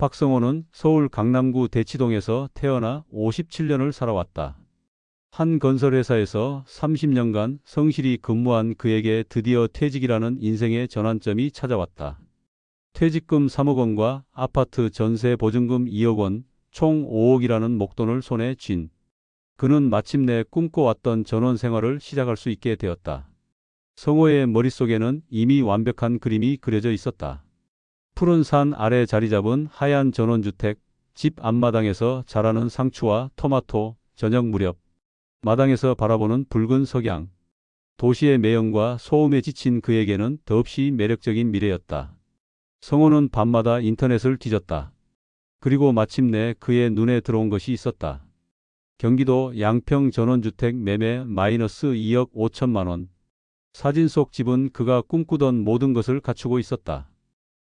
박성호는 서울 강남구 대치동에서 태어나 57년을 살아왔다. 한 건설회사에서 30년간 성실히 근무한 그에게 드디어 퇴직이라는 인생의 전환점이 찾아왔다. 퇴직금 3억 원과 아파트 전세 보증금 2억 원, 총 5억이라는 목돈을 손에 쥔 그는 마침내 꿈꿔왔던 전원 생활을 시작할 수 있게 되었다. 성호의 머릿속에는 이미 완벽한 그림이 그려져 있었다. 푸른 산 아래 자리 잡은 하얀 전원주택, 집 앞마당에서 자라는 상추와 토마토, 저녁 무렵 마당에서 바라보는 붉은 석양. 도시의 매연과 소음에 지친 그에게는 더없이 매력적인 미래였다. 성호는 밤마다 인터넷을 뒤졌다. 그리고 마침내 그의 눈에 들어온 것이 있었다. 경기도 양평 전원주택 매매 마이너스 2억 5천만 원. 사진 속 집은 그가 꿈꾸던 모든 것을 갖추고 있었다.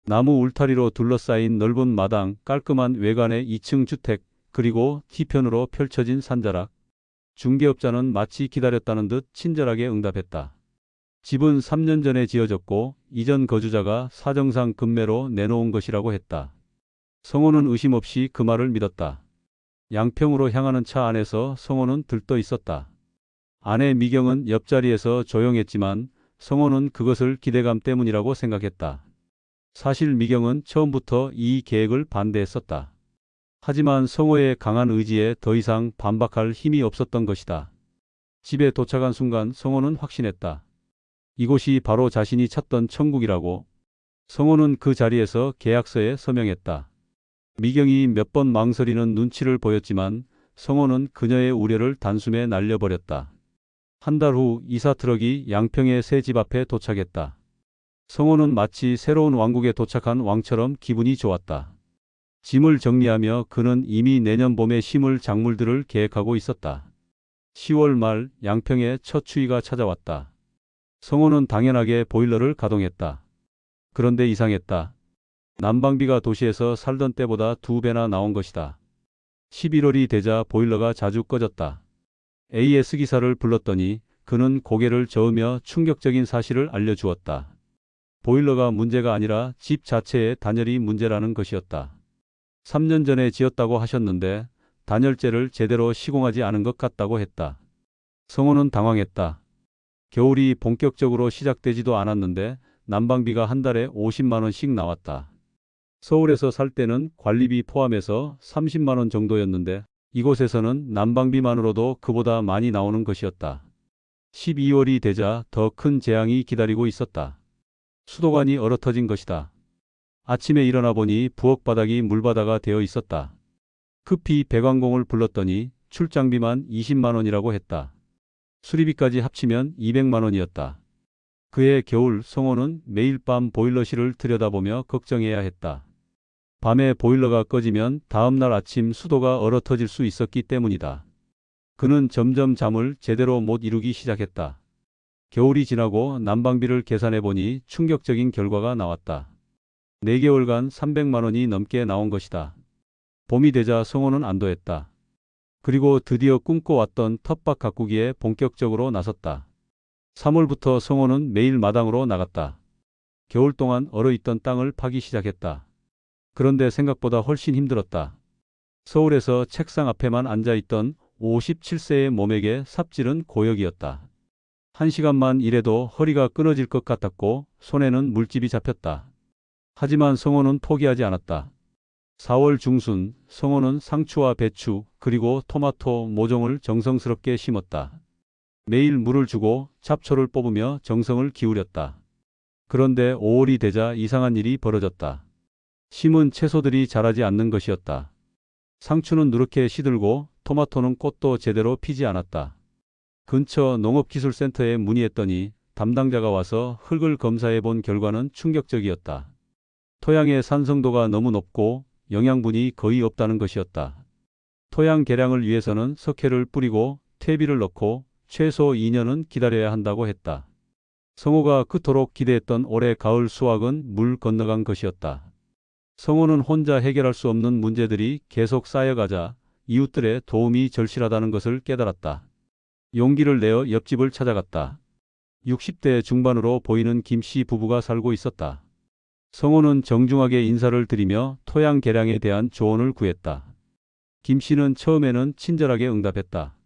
나무 울타리로 둘러싸인 넓은 마당, 깔끔한 외관의 2층 주택, 그리고 뒤편으로 펼쳐진 산자락. 중개업자는 마치 기다렸다는 듯 친절하게 응답했다. 집은 3년 전에 지어졌고 이전 거주자가 사정상 급매로 내놓은 것이라고 했다. 성호는 의심 없이 그 말을 믿었다. 양평으로 향하는 차 안에서 성호는 들떠 있었다. 아내 미경은 옆자리에서 조용했지만 성호는 그것을 기대감 때문이라고 생각했다. 사실 미경은 처음부터 이 계획을 반대했었다. 하지만 성호의 강한 의지에 더 이상 반박할 힘이 없었던 것이다. 집에 도착한 순간 성호는 확신했다. 이곳이 바로 자신이 찾던 천국이라고. 성호는 그 자리에서 계약서에 서명했다. 미경이 몇 번 망설이는 눈치를 보였지만 성호는 그녀의 우려를 단숨에 날려버렸다. 한 달 후 이사 트럭이 양평의 새 집 앞에 도착했다. 성호는 마치 새로운 왕국에 도착한 왕처럼 기분이 좋았다. 짐을 정리하며 그는 이미 내년 봄에 심을 작물들을 계획하고 있었다. 10월 말 양평에 첫 추위가 찾아왔다. 성호는 당연하게 보일러를 가동했다. 그런데 이상했다. 난방비가 도시에서 살던 때보다 2배나 나온 것이다. 11월이 되자 보일러가 자주 꺼졌다. AS 기사를 불렀더니 그는 고개를 저으며 충격적인 사실을 알려주었다. 보일러가 문제가 아니라 집 자체의 단열이 문제라는 것이었다. 3년 전에 지었다고 하셨는데 단열재를 제대로 시공하지 않은 것 같다고 했다. 성호는 당황했다. 겨울이 본격적으로 시작되지도 않았는데 난방비가 한 달에 50만 원씩 나왔다. 서울에서 살 때는 관리비 포함해서 30만 원 정도였는데 이곳에서는 난방비만으로도 그보다 많이 나오는 것이었다. 12월이 되자 더 큰 재앙이 기다리고 있었다. 수도관이 얼어터진 것이다. 아침에 일어나 보니 부엌 바닥이 물바다가 되어 있었다. 급히 배관공을 불렀더니 출장비만 20만 원이라고 했다. 수리비까지 합치면 200만 원이었다. 그해 겨울 성호는 매일 밤 보일러실을 들여다보며 걱정해야 했다. 밤에 보일러가 꺼지면 다음날 아침 수도가 얼어터질 수 있었기 때문이다. 그는 점점 잠을 제대로 못 이루기 시작했다. 겨울이 지나고 난방비를 계산해 보니 충격적인 결과가 나왔다. 4개월간 300만 원이 넘게 나온 것이다. 봄이 되자 성호는 안도했다. 그리고 드디어 꿈꿔왔던 텃밭 가꾸기에 본격적으로 나섰다. 3월부터 성호는 매일 마당으로 나갔다. 겨울 동안 얼어있던 땅을 파기 시작했다. 그런데 생각보다 훨씬 힘들었다. 서울에서 책상 앞에만 앉아있던 57세의 몸에게 삽질은 고역이었다. 1시간만 일해도 허리가 끊어질 것 같았고 손에는 물집이 잡혔다. 하지만 성호는 포기하지 않았다. 4월 중순 성호는 상추와 배추 그리고 토마토 모종을 정성스럽게 심었다. 매일 물을 주고 잡초를 뽑으며 정성을 기울였다. 그런데 5월이 되자 이상한 일이 벌어졌다. 심은 채소들이 자라지 않는 것이었다. 상추는 누렇게 시들고 토마토는 꽃도 제대로 피지 않았다. 근처 농업기술센터에 문의했더니 담당자가 와서 흙을 검사해 본 결과는 충격적이었다. 토양의 산성도가 너무 높고 영양분이 거의 없다는 것이었다. 토양 개량을 위해서는 석회를 뿌리고 퇴비를 넣고 최소 2년은 기다려야 한다고 했다. 성호가 그토록 기대했던 올해 가을 수확은 물 건너간 것이었다. 성호는 혼자 해결할 수 없는 문제들이 계속 쌓여가자 이웃들의 도움이 절실하다는 것을 깨달았다. 용기를 내어 옆집을 찾아갔다. 60대 중반으로 보이는 김씨 부부가 살고 있었다. 성호는 정중하게 인사를 드리며 토양 개량에 대한 조언을 구했다. 김 씨는 처음에는 친절하게 응답했다.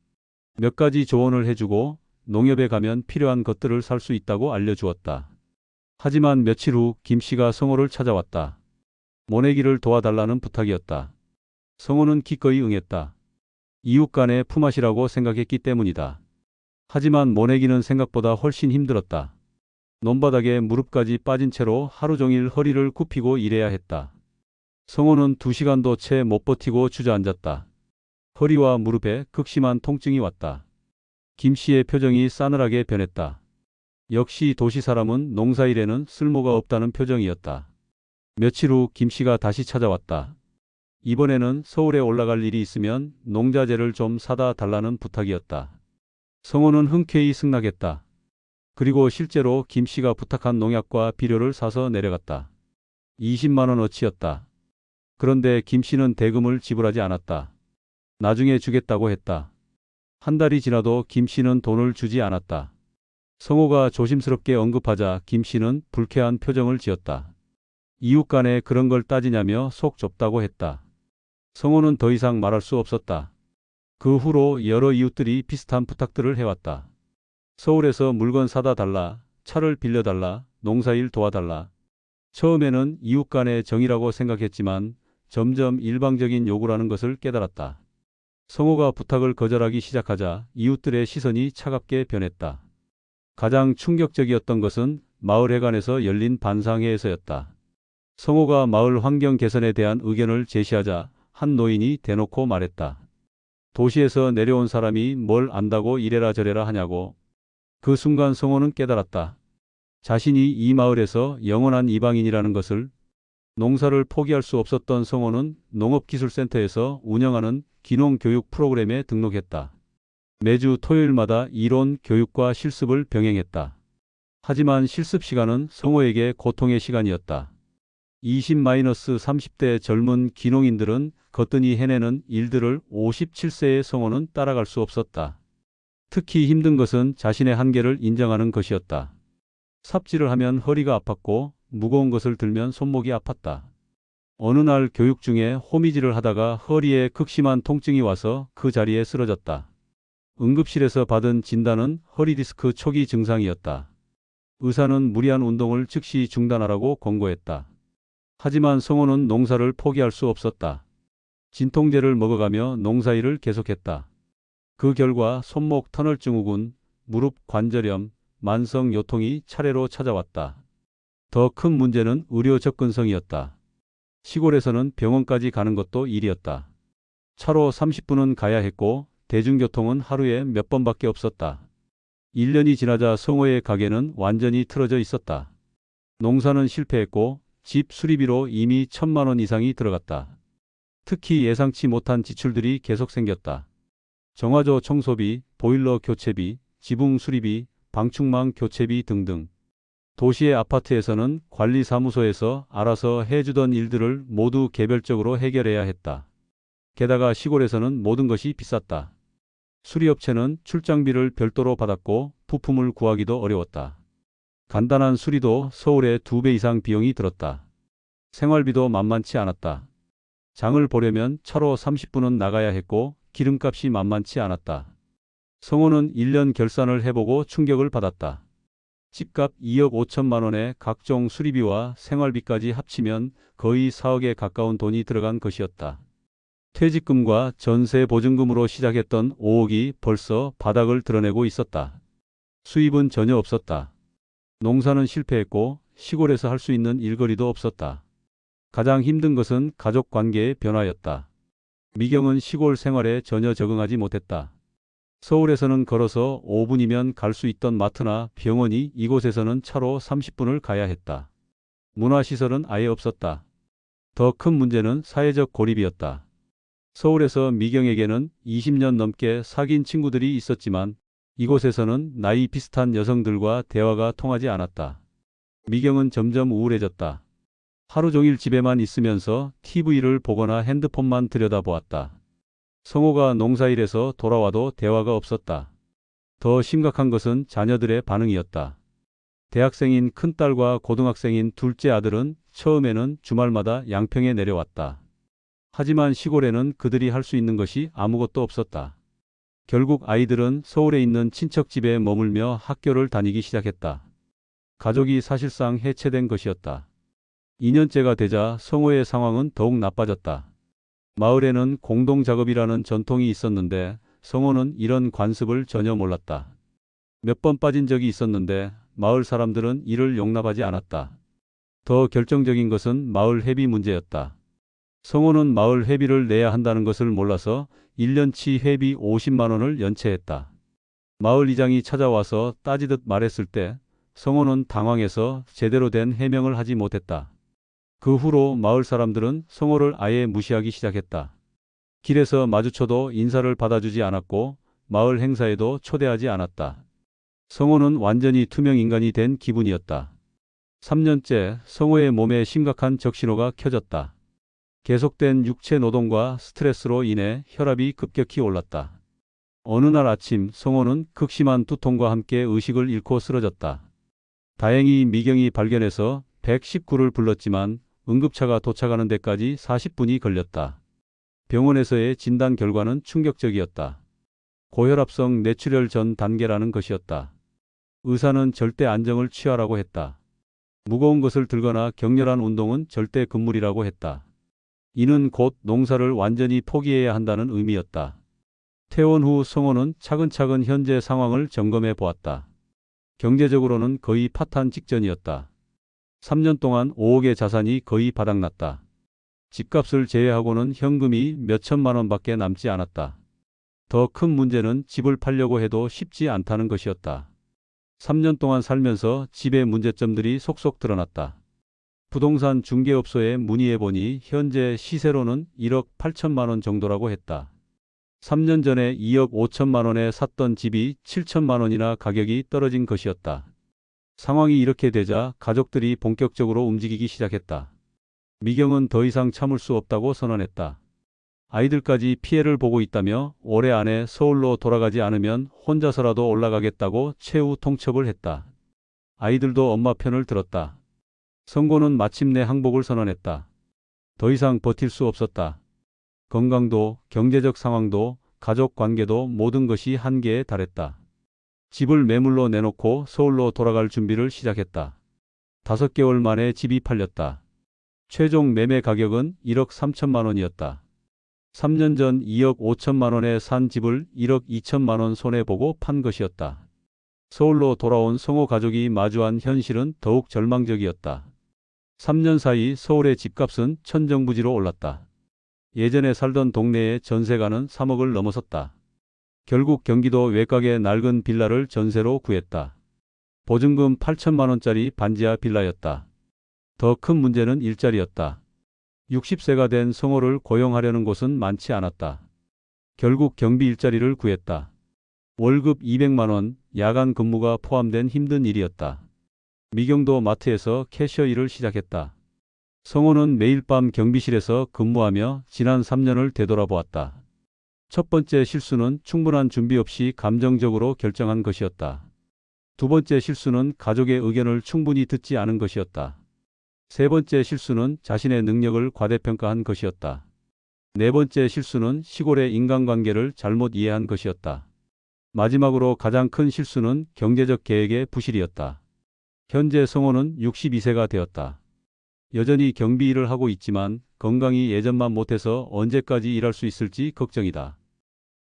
몇 가지 조언을 해주고 농협에 가면 필요한 것들을 살 수 있다고 알려주었다. 하지만 며칠 후 김 씨가 성호를 찾아왔다. 모내기를 도와달라는 부탁이었다. 성호는 기꺼이 응했다. 이웃 간의 품앗이라고 생각했기 때문이다. 하지만 모내기는 생각보다 훨씬 힘들었다. 논바닥에 무릎까지 빠진 채로 하루 종일 허리를 굽히고 일해야 했다. 성호는 2시간도 채 못 버티고 주저앉았다. 허리와 무릎에 극심한 통증이 왔다. 김 씨의 표정이 싸늘하게 변했다. 역시 도시 사람은 농사일에는 쓸모가 없다는 표정이었다. 며칠 후 김 씨가 다시 찾아왔다. 이번에는 서울에 올라갈 일이 있으면 농자재를 좀 사다 달라는 부탁이었다. 성호는 흔쾌히 승낙했다. 그리고 실제로 김 씨가 부탁한 농약과 비료를 사서 내려갔다. 20만 원어치였다. 그런데 김 씨는 대금을 지불하지 않았다. 나중에 주겠다고 했다. 한 달이 지나도 김 씨는 돈을 주지 않았다. 성호가 조심스럽게 언급하자 김 씨는 불쾌한 표정을 지었다. 이웃 간에 그런 걸 따지냐며 속 좁다고 했다. 성호는 더 이상 말할 수 없었다. 그 후로 여러 이웃들이 비슷한 부탁들을 해왔다. 서울에서 물건 사다 달라, 차를 빌려달라, 농사일 도와달라. 처음에는 이웃 간의 정이라고 생각했지만 점점 일방적인 요구라는 것을 깨달았다. 성호가 부탁을 거절하기 시작하자 이웃들의 시선이 차갑게 변했다. 가장 충격적이었던 것은 마을회관에서 열린 반상회에서였다. 성호가 마을 환경 개선에 대한 의견을 제시하자 한 노인이 대놓고 말했다. 도시에서 내려온 사람이 뭘 안다고 이래라 저래라 하냐고. 그 순간 성호는 깨달았다. 자신이 이 마을에서 영원한 이방인이라는 것을. 농사를 포기할 수 없었던 성호는 농업기술센터에서 운영하는 기농교육 프로그램에 등록했다. 매주 토요일마다 이론 교육과 실습을 병행했다. 하지만 실습 시간은 성호에게 고통의 시간이었다. 20-30대 젊은 기농인들은 거뜬히 해내는 일들을 57세의 성호는 따라갈 수 없었다. 특히 힘든 것은 자신의 한계를 인정하는 것이었다. 삽질을 하면 허리가 아팠고 무거운 것을 들면 손목이 아팠다. 어느 날 교육 중에 호미질을 하다가 허리에 극심한 통증이 와서 그 자리에 쓰러졌다. 응급실에서 받은 진단은 허리 디스크 초기 증상이었다. 의사는 무리한 운동을 즉시 중단하라고 권고했다. 하지만 성호는 농사를 포기할 수 없었다. 진통제를 먹어가며 농사일을 계속했다. 그 결과 손목 터널 증후군, 무릎 관절염, 만성 요통이 차례로 찾아왔다. 더 큰 문제는 의료 접근성이었다. 시골에서는 병원까지 가는 것도 일이었다. 차로 30분은 가야 했고 대중교통은 하루에 몇 번밖에 없었다. 1년이 지나자 성호의 가게는 완전히 틀어져 있었다. 농사는 실패했고 집 수리비로 이미 1,000만 원 이상이 들어갔다. 특히 예상치 못한 지출들이 계속 생겼다. 정화조 청소비, 보일러 교체비, 지붕 수리비, 방충망 교체비 등등. 도시의 아파트에서는 관리사무소에서 알아서 해주던 일들을 모두 개별적으로 해결해야 했다. 게다가 시골에서는 모든 것이 비쌌다. 수리업체는 출장비를 별도로 받았고 부품을 구하기도 어려웠다. 간단한 수리도 서울의 2배 이상 비용이 들었다. 생활비도 만만치 않았다. 장을 보려면 차로 30분은 나가야 했고 기름값이 만만치 않았다. 성호는 1년 결산을 해보고 충격을 받았다. 집값 2억 5천만 원에 각종 수리비와 생활비까지 합치면 거의 4억에 가까운 돈이 들어간 것이었다. 퇴직금과 전세 보증금으로 시작했던 5억이 벌써 바닥을 드러내고 있었다. 수입은 전혀 없었다. 농사는 실패했고 시골에서 할 수 있는 일거리도 없었다. 가장 힘든 것은 가족 관계의 변화였다. 미경은 시골 생활에 전혀 적응하지 못했다. 서울에서는 걸어서 5분이면 갈 수 있던 마트나 병원이 이곳에서는 차로 30분을 가야 했다. 문화시설은 아예 없었다. 더 큰 문제는 사회적 고립이었다. 서울에서 미경에게는 20년 넘게 사귄 친구들이 있었지만 이곳에서는 나이 비슷한 여성들과 대화가 통하지 않았다. 미경은 점점 우울해졌다. 하루 종일 집에만 있으면서 TV를 보거나 핸드폰만 들여다보았다. 성호가 농사일에서 돌아와도 대화가 없었다. 더 심각한 것은 자녀들의 반응이었다. 대학생인 큰딸과 고등학생인 둘째 아들은 처음에는 주말마다 양평에 내려왔다. 하지만 시골에는 그들이 할 수 있는 것이 아무것도 없었다. 결국 아이들은 서울에 있는 친척 집에 머물며 학교를 다니기 시작했다. 가족이 사실상 해체된 것이었다. 2년째가 되자 성호의 상황은 더욱 나빠졌다. 마을에는 공동작업이라는 전통이 있었는데 성호는 이런 관습을 전혀 몰랐다. 몇 번 빠진 적이 있었는데 마을 사람들은 이를 용납하지 않았다. 더 결정적인 것은 마을 회비 문제였다. 성호는 마을 회비를 내야 한다는 것을 몰라서 1년치 회비 50만 원을 연체했다. 마을 이장이 찾아와서 따지듯 말했을 때 성호는 당황해서 제대로 된 해명을 하지 못했다. 그 후로 마을 사람들은 성호를 아예 무시하기 시작했다. 길에서 마주쳐도 인사를 받아주지 않았고 마을 행사에도 초대하지 않았다. 성호는 완전히 투명 인간이 된 기분이었다. 3년째 성호의 몸에 심각한 적신호가 켜졌다. 계속된 육체 노동과 스트레스로 인해 혈압이 급격히 올랐다. 어느 날 아침 성호는 극심한 두통과 함께 의식을 잃고 쓰러졌다. 다행히 미경이 발견해서 119를 불렀지만 응급차가 도착하는 데까지 40분이 걸렸다. 병원에서의 진단 결과는 충격적이었다. 고혈압성 뇌출혈 전 단계라는 것이었다. 의사는 절대 안정을 취하라고 했다. 무거운 것을 들거나 격렬한 운동은 절대 금물이라고 했다. 이는 곧 농사를 완전히 포기해야 한다는 의미였다. 퇴원 후 성호는 차근차근 현재 상황을 점검해 보았다. 경제적으로는 거의 파탄 직전이었다. 3년 동안 5억의 자산이 거의 바닥났다. 집값을 제외하고는 현금이 몇 천만 원밖에 남지 않았다. 더 큰 문제는 집을 팔려고 해도 쉽지 않다는 것이었다. 3년 동안 살면서 집의 문제점들이 속속 드러났다. 부동산 중개업소에 문의해보니 현재 시세로는 1억 8천만 원 정도라고 했다. 3년 전에 2억 5천만 원에 샀던 집이 7천만 원이나 가격이 떨어진 것이었다. 상황이 이렇게 되자 가족들이 본격적으로 움직이기 시작했다. 미경은 더 이상 참을 수 없다고 선언했다. 아이들까지 피해를 보고 있다며 올해 안에 서울로 돌아가지 않으면 혼자서라도 올라가겠다고 최후 통첩을 했다. 아이들도 엄마 편을 들었다. 성고는 마침내 항복을 선언했다. 더 이상 버틸 수 없었다. 건강도, 경제적 상황도, 가족 관계도 모든 것이 한계에 달했다. 집을 매물로 내놓고 서울로 돌아갈 준비를 시작했다. 5개월 만에 집이 팔렸다. 최종 매매 가격은 1억 3천만 원이었다. 3년 전 2억 5천만 원에 산 집을 1억 2천만 원 손해보고 판 것이었다. 서울로 돌아온 성호 가족이 마주한 현실은 더욱 절망적이었다. 3년 사이 서울의 집값은 천정부지로 올랐다. 예전에 살던 동네의 전세가는 3억을 넘어섰다. 결국 경기도 외곽의 낡은 빌라를 전세로 구했다. 보증금 8천만 원짜리 반지하 빌라였다. 더 큰 문제는 일자리였다. 60세가 된 성호를 고용하려는 곳은 많지 않았다. 결국 경비 일자리를 구했다. 월급 200만 원, 야간 근무가 포함된 힘든 일이었다. 미경도 마트에서 캐셔 일을 시작했다. 성호는 매일 밤 경비실에서 근무하며 지난 3년을 되돌아보았다. 첫 번째 실수는 충분한 준비 없이 감정적으로 결정한 것이었다. 두 번째 실수는 가족의 의견을 충분히 듣지 않은 것이었다. 세 번째 실수는 자신의 능력을 과대평가한 것이었다. 네 번째 실수는 시골의 인간관계를 잘못 이해한 것이었다. 마지막으로 가장 큰 실수는 경제적 계획의 부실이었다. 현재 성호는 62세가 되었다. 여전히 경비 일을 하고 있지만 건강이 예전만 못해서 언제까지 일할 수 있을지 걱정이다.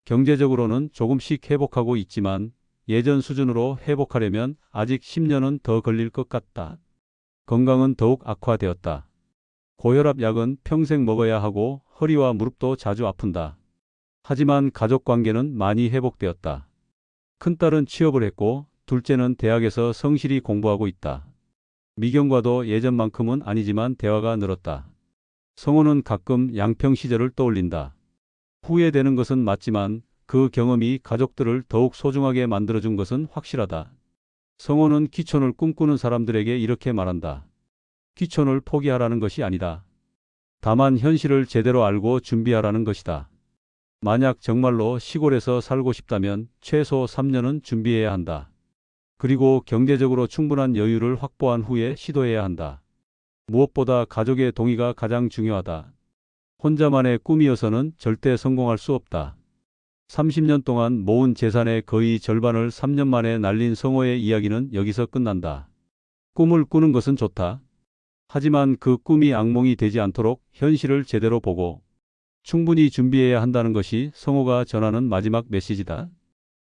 경제적으로는 조금씩 회복하고 있지만 예전 수준으로 회복하려면 아직 10년은 더 걸릴 것 같다. 건강은 더욱 악화되었다. 고혈압 약은 평생 먹어야 하고 허리와 무릎도 자주 아픈다. 하지만 가족 관계는 많이 회복되었다. 큰딸은 취업을 했고 둘째는 대학에서 성실히 공부하고 있다. 미경과도 예전만큼은 아니지만 대화가 늘었다. 성호는 가끔 양평 시절을 떠올린다. 후회되는 것은 맞지만 그 경험이 가족들을 더욱 소중하게 만들어준 것은 확실하다. 성호는 귀촌을 꿈꾸는 사람들에게 이렇게 말한다. 귀촌을 포기하라는 것이 아니다. 다만 현실을 제대로 알고 준비하라는 것이다. 만약 정말로 시골에서 살고 싶다면 최소 3년은 준비해야 한다. 그리고 경제적으로 충분한 여유를 확보한 후에 시도해야 한다. 무엇보다 가족의 동의가 가장 중요하다. 혼자만의 꿈이어서는 절대 성공할 수 없다. 30년 동안 모은 재산의 거의 절반을 3년 만에 날린 성호의 이야기는 여기서 끝난다. 꿈을 꾸는 것은 좋다. 하지만 그 꿈이 악몽이 되지 않도록 현실을 제대로 보고 충분히 준비해야 한다는 것이 성호가 전하는 마지막 메시지다.